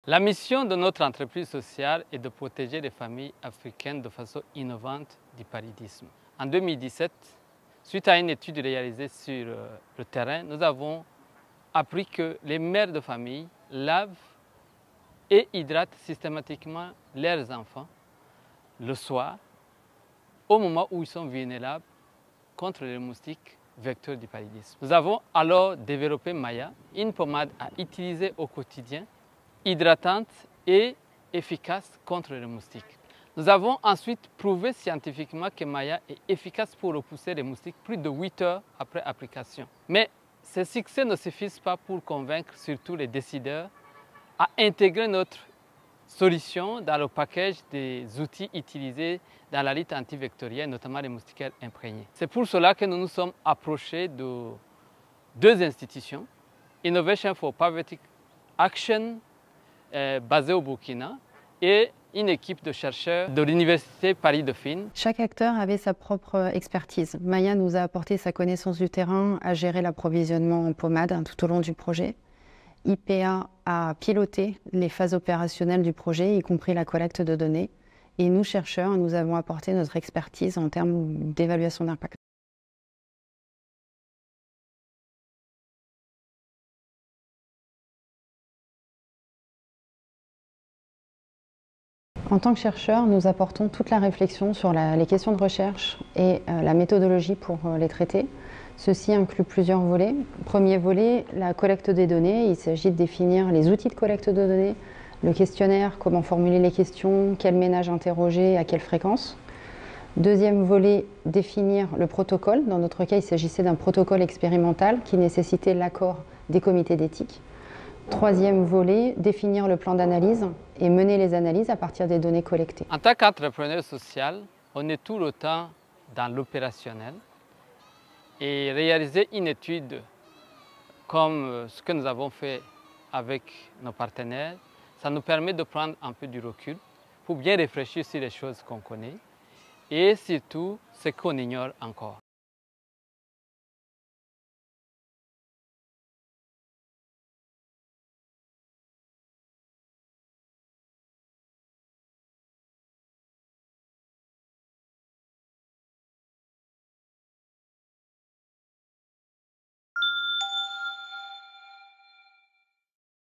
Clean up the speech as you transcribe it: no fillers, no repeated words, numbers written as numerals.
La mission de notre entreprise sociale est de protéger les familles africaines de façon innovante du paludisme. En 2017, suite à une étude réalisée sur le terrain, nous avons appris que les mères de famille lavent et hydratent systématiquement leurs enfants le soir, au moment où ils sont vulnérables contre les moustiques vecteurs du paludisme. Nous avons alors développé Maya, une pommade à utiliser au quotidien, hydratante et efficace contre les moustiques. Nous avons ensuite prouvé scientifiquement que Maya est efficace pour repousser les moustiques plus de 8 heures après application. Mais ces succès ne suffisent pas pour convaincre surtout les décideurs à intégrer notre solution dans le package des outils utilisés dans la lutte antivectorielle, notamment les moustiquaires imprégnés. C'est pour cela que nous nous sommes approchés de deux institutions, Innovation for Poverty Action, basée au Burkina, et une équipe de chercheurs de l'Université Paris-Dauphine. Chaque acteur avait sa propre expertise. Maya nous a apporté sa connaissance du terrain à gérer l'approvisionnement en pommade tout au long du projet. IPA a piloté les phases opérationnelles du projet, y compris la collecte de données. Et nous, chercheurs, nous avons apporté notre expertise en termes d'évaluation d'impact. En tant que chercheurs, nous apportons toute la réflexion sur les questions de recherche et la méthodologie pour les traiter. Ceci inclut plusieurs volets. Premier volet, la collecte des données. Il s'agit de définir les outils de collecte de données, le questionnaire, comment formuler les questions, quel ménage interroger, à quelle fréquence. Deuxième volet, définir le protocole. Dans notre cas, il s'agissait d'un protocole expérimental qui nécessitait l'accord des comités d'éthique. Troisième volet, définir le plan d'analyse et mener les analyses à partir des données collectées. En tant qu'entrepreneur social, on est tout le temps dans l'opérationnel. Et réaliser une étude comme ce que nous avons fait avec nos partenaires, ça nous permet de prendre un peu du recul pour bien réfléchir sur les choses qu'on connaît et surtout ce qu'on ignore encore.